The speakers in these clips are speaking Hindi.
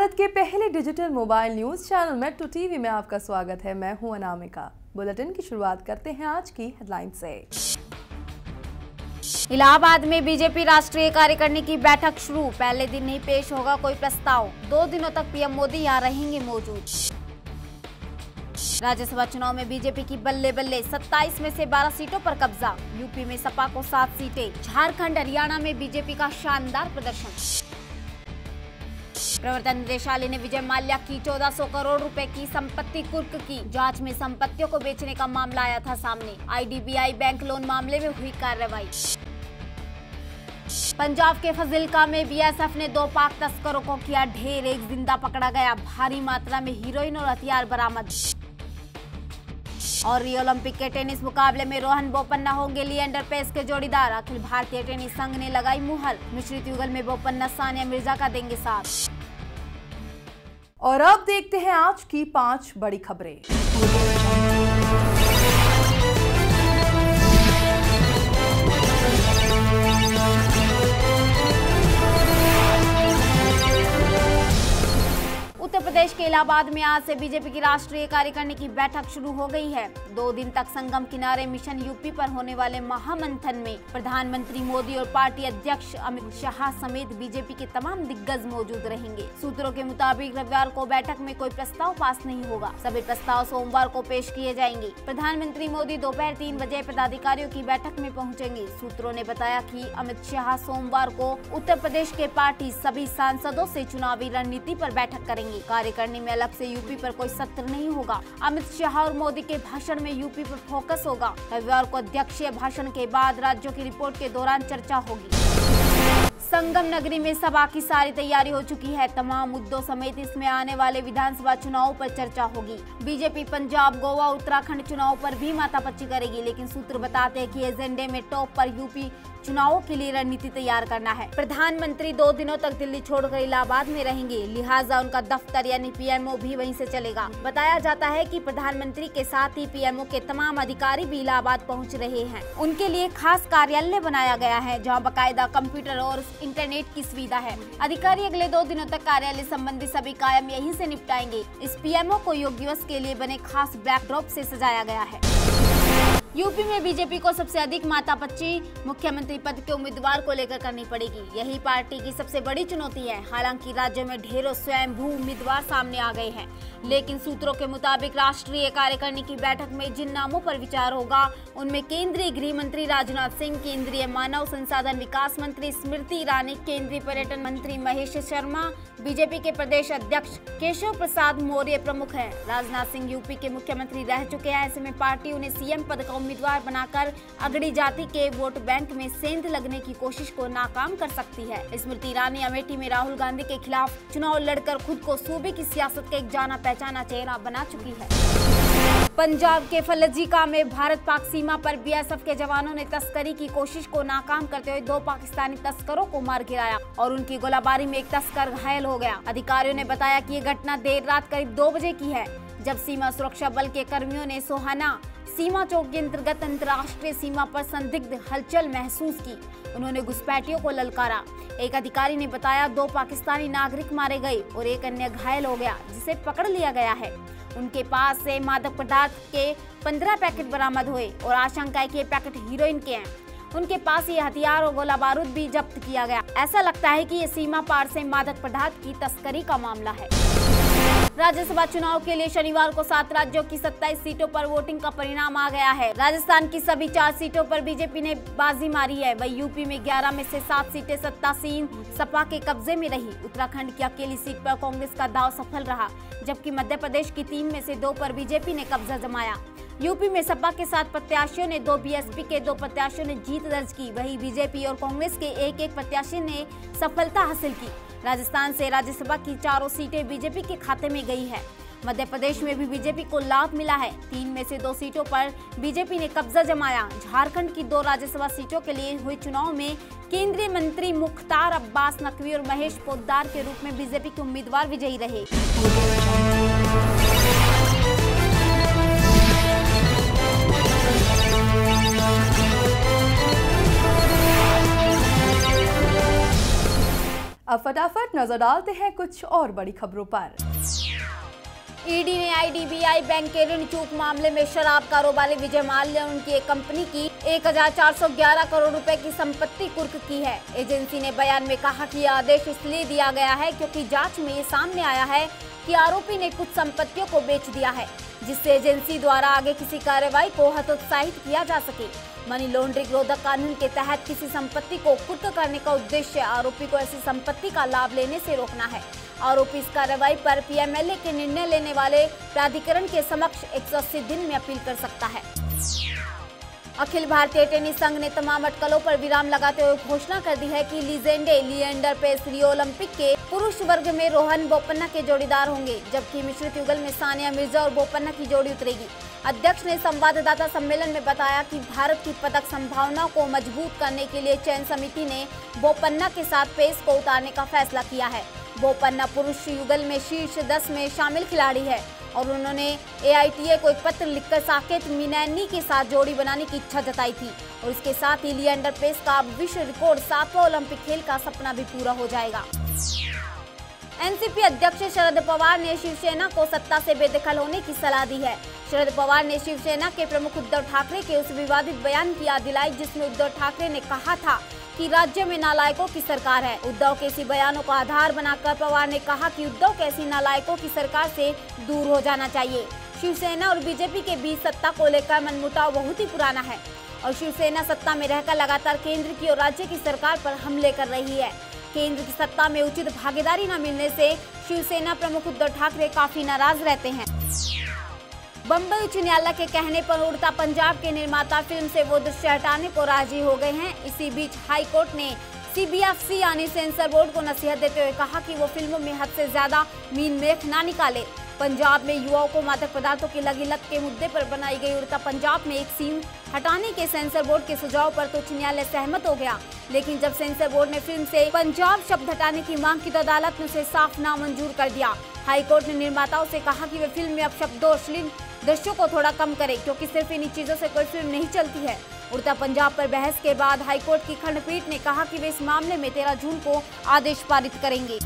भारत के पहले digital mobile news channel metro TV में आपका स्वागत है। मैं हूं अनामिका। बुलेटिन की शुरुआत करते हैं आज की हेडलाइन से। इलाहाबाद में बीजेपी राष्ट्रीय कार्यकारिणी की बैठक शुरू। पहले दिन ही पेश होगा कोई प्रस्ताव। 2 दिनों तक पीएम मोदी यहां रहेंगे मौजूद। राज्यसभा चुनाव में बीजेपी की बल्ले बल्ले, 27 में से 12 सीटों पर कब्जा। यूपी में सपा को 7 सीटें। झारखंड हरियाणा में बीजेपी का शानदार प्रदर्शन। प्रवर्तन निदेशालय ने विजय माल्या की 1400 करोड़ रुपए की संपत्ति कुर्क की। जांच में संपत्तियों को बेचने का मामला आया था सामने। IDBI बैंक लोन मामले में हुई कार्रवाई। पंजाब के फजिल्का में BSF ने 2 पाक तस्करों को किया ढेर। एक जिंदा पकड़ा गया। भारी मात्रा में हीरोइन और हथियार बरामद। और रियो ओलंपिक के टेनिस मुकाबले में रोहन बोपन्ना होंगे लिएंडर पेस के जोड़ीदार। अखिल भारतीय टेनिस संघ ने लगाई मुहर। मिश्रित युगल में बोपन्ना सानिया मिर्जा का देंगे साथ। और अब देखते हैं आज की 5 बड़ी खबरें। उत्तर प्रदेश के इलाहाबाद में आज से बीजेपी की राष्ट्रीय कार्यकारिणी की बैठक शुरू हो गई है। 2 दिन तक संगम किनारे मिशन यूपी पर होने वाले महामंथन में प्रधानमंत्री मोदी और पार्टी अध्यक्ष अमित शाह समेत बीजेपी के तमाम दिग्गज मौजूद रहेंगे। सूत्रों के मुताबिक रविवार को बैठक में कोई प्रस्ताव पास नहीं होगा। सभी प्रस्ताव सोमवार को पेश किए जाएंगे। प्रधानमंत्री मोदी दोपहर 3 बजे पदाधिकारियों की बैठक में पहुँचेंगे। सूत्रों ने बताया कि अमित शाह सोमवार को उत्तर प्रदेश के पार्टी सभी सांसदों से चुनावी रणनीति पर बैठक करेंगे। कार्यकारिणी में अलग से यूपी पर कोई सत्र नहीं होगा। अमित शाह और मोदी के भाषण में यूपी पर फोकस होगा। रविवार को अध्यक्षीय भाषण के बाद राज्यों की रिपोर्ट के दौरान चर्चा होगी। संगम नगरी में सभा की सारी तैयारी हो चुकी है। तमाम मुद्दों समेत इसमें आने वाले विधानसभा चुनावों पर चर्चा होगी। बीजेपी पंजाब, गोवा, उत्तराखंड चुनाव पर भी माथापच्ची करेगी, लेकिन सूत्र बताते हैं कि एजेंडे में टॉप पर यूपी चुनावों के लिए रणनीति तैयार करना है। प्रधानमंत्री 2 दिनों तक दिल्ली छोड़कर इलाहाबाद में रहेंगे, लिहाजा उनका दफ्तर यानी PMO भी वहीं से चलेगा। बताया जाता है कि प्रधानमंत्री के साथ ही PMO के तमाम अधिकारी भी इलाहाबाद पहुंच रहे हैं। उनके लिए खास कार्यालय बनाया गया है, जहां बाकायदा कंप्यूटर और इंटरनेट की सुविधा है। अधिकारी अगले 2 दिनों तक कार्यालय संबंधी सभी काम यहीं से निपटाएंगे। इस PMO को योग दिवस के लिए बने खास बैकड्रॉप से सजाया गया है। यूपी में बीजेपी को सबसे अधिक माथापच्ची मुख्यमंत्री पद के उम्मीदवार को लेकर करनी पड़ेगी। यही पार्टी की सबसे बड़ी चुनौती है। हालांकि राज्य में ढेरों स्वयंभू उम्मीदवार सामने आ गए हैं, लेकिन सूत्रों के मुताबिक राष्ट्रीय कार्यकारिणी की बैठक में जिन नामों पर विचार होगा उनमें केंद्रीय गृह मंत्री राजनाथ सिंह, केंद्रीय मानव संसाधन विकास मंत्री स्मृति ईरानी, केंद्रीय पर्यटन मंत्री महेश शर्मा, बीजेपी के प्रदेश अध्यक्ष केशव प्रसाद मौर्य प्रमुख हैं। राजनाथ सिंह यूपी के मुख्यमंत्री रह चुके हैं। ऐसे में पार्टी उन्हें CM पद का उम्मीदवार बनाकर अगड़ी जाति के वोट बैंक में सेंध लगने की कोशिश को नाकाम कर सकती है। स्मृति ईरानी अमेठी में राहुल गांधी के खिलाफ चुनाव लड़कर खुद को सूबे की सियासत का एक जाना पहचाना चेहरा बना चुकी है। पंजाब के फलजीका में भारत पाक सीमा पर BSF के जवानों ने तस्करी की कोशिश को नाकाम करते हुए 2 पाकिस्तानी तस्करों को मार गिराया और उनकी गोलाबारी में एक तस्कर घायल हो गया। अधिकारियों ने बताया कि ये घटना देर रात करीब 2 बजे की है, जब सीमा सुरक्षा बल के कर्मियों ने सोहाना सीमा चौक के अंतर्गत अंतर्राष्ट्रीय सीमा पर संदिग्ध हलचल महसूस की। उन्होंने घुसपैठियों को ललकारा। एक अधिकारी ने बताया 2 पाकिस्तानी नागरिक मारे गए और एक अन्य घायल हो गया, जिसे पकड़ लिया गया है। उनके पास से मादक पदार्थ के 15 पैकेट बरामद हुए और आशंका है कि ये पैकेट हीरोइन के हैं। उनके पास ये हथियार और गोला बारूद भी जब्त किया गया। ऐसा लगता है कि ये सीमा पार से मादक पदार्थ की तस्करी का मामला है। राज्यसभा चुनाव के लिए शनिवार को 7 राज्यों की 27 सीटों पर वोटिंग का परिणाम आ गया है। राजस्थान की सभी 4 सीटों पर बीजेपी ने बाजी मारी है। वही यूपी में 11 में से 7 सीटें सत्तासीन सपा के कब्जे में रही। उत्तराखंड की अकेली सीट पर कांग्रेस का दांव सफल रहा, जबकि मध्य प्रदेश की 3 में से 2 पर बीजेपी ने कब्जा जमाया। यूपी में सपा के 7 प्रत्याशियों ने 2, BSP के 2 प्रत्याशियों ने जीत दर्ज की। वही बीजेपी और कांग्रेस के एक प्रत्याशी ने सफलता हासिल की। राजस्थान से राज्यसभा की 4 सीटें बीजेपी के खाते में गई है। मध्य प्रदेश में भी बीजेपी को लाभ मिला है। 3 में से 2 सीटों पर बीजेपी ने कब्जा जमाया। झारखंड की 2 राज्यसभा सीटों के लिए हुए चुनाव में केंद्रीय मंत्री मुख्तार अब्बास नकवी और महेश पोद्दार के रूप में बीजेपी के उम्मीदवार विजयी रहे। अब फटाफट नजर डालते हैं कुछ और बड़ी खबरों पर। ईडी ने IDBI बैंक के ऋण चूक मामले में शराब कारोबारी विजय माल्या और उनकी एक कंपनी की 1411 करोड़ रुपए की संपत्ति कुर्क की है। एजेंसी ने बयान में कहा कि यह आदेश इसलिए दिया गया है क्योंकि जांच में ये सामने आया है कि आरोपी ने कुछ संपत्तियों को बेच दिया है, जिससे एजेंसी द्वारा आगे किसी कार्रवाई को हतोत्साहित किया जा सके। मनी लॉन्ड्रिंग रोधक कानून के तहत किसी संपत्ति को कुर्क करने का उद्देश्य आरोपी को ऐसी संपत्ति का लाभ लेने से रोकना है। आरोपी इस कार्रवाई पर PMLA के निर्णय लेने वाले प्राधिकरण के समक्ष 180 दिन में अपील कर सकता है। अखिल भारतीय टेनिस संघ ने तमाम अटकलों पर विराम लगाते हुए घोषणा कर दी है कि लीजेंडे लिएंडर पेस रियो ओलंपिक के पुरुष वर्ग में रोहन बोपन्ना के जोड़ीदार होंगे, जबकि मिश्रित युगल में सानिया मिर्जा और बोपन्ना की जोड़ी उतरेगी। अध्यक्ष ने संवाददाता सम्मेलन में बताया कि भारत की पदक संभावनाओं को मजबूत करने के लिए चयन समिति ने बोपन्ना के साथ पेस को उतारने का फैसला किया है। बोपन्ना पुरुष युगल में शीर्ष 10 में शामिल खिलाड़ी है और उन्होंने AITA को एक पत्र लिखकर साकेत मिनैनी के साथ जोड़ी बनाने की इच्छा जताई थी और इसके साथ ही लिएंडर पेस का विश्व रिकॉर्ड 7वां ओलंपिक खेल का सपना भी पूरा हो जाएगा। NCP अध्यक्ष शरद पवार ने शिवसेना को सत्ता से बेदखल होने की सलाह दी है। शरद पवार ने शिवसेना के प्रमुख उद्धव ठाकरे के उस विवादित बयान की याद दिलाई जिसमें उद्धव ठाकरे ने कहा था कि राज्य में नालायकों की सरकार है। उद्धव के इसी बयानों को आधार बनाकर पवार ने कहा कि उद्धव के ऐसी नालायकों की सरकार से दूर हो जाना चाहिए। शिवसेना और बीजेपी के बीच सत्ता को लेकर मनमुटाव बहुत ही पुराना है और शिवसेना सत्ता में रहकर लगातार केंद्र की और राज्य की सरकार पर हमले कर रही है। केंद्र की सत्ता में उचित भागीदारी न मिलने से शिवसेना प्रमुख उद्धव ठाकरे काफी नाराज रहते हैं। बम्बई उच्च न्यायालय के कहने पर उड़ता पंजाब के निर्माता फिल्म से वो दृश्य हटाने को राजी हो गए हैं। इसी बीच हाई कोर्ट ने CBFC यानी सेंसर बोर्ड को नसीहत देते हुए कहा कि वो फिल्मों में हद से ज्यादा मीन मेख ना निकाले। पंजाब में युवाओं को मादक पदार्थों की लगी लत के मुद्दे पर बनाई गई उड़ता पंजाब में एक सीन हटाने के सेंसर बोर्ड के सुझाव पर तो उच्च न्यायालय सहमत हो गया, लेकिन जब सेंसर बोर्ड ने फिल्म से पंजाब शब्द हटाने की मांग की तो अदालत ने उसे साफ नामंजूर कर दिया। हाईकोर्ट ने निर्माताओं से कहा कि वे फिल्म में अब शब्दों अश्लील दृश्यों को थोड़ा कम करें क्योंकि सिर्फ इन्हीं चीजों से कोई फिल्म नहीं चलती है। उड़ता पंजाब पर बहस के बाद हाईकोर्ट की खंडपीठ ने कहा कि वे इस मामले में 13 जून को आदेश पारित करेंगे।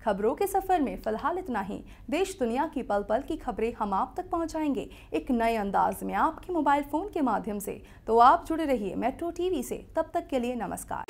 खबरों के सफर में फिलहाल इतना ही। देश दुनिया की पल पल की खबरें हम आप तक पहुंचाएंगे एक नए अंदाज में आपके मोबाइल फोन के माध्यम से। तो आप जुड़े रहिए मेट्रो टीवी से। तब तक के लिए नमस्कार।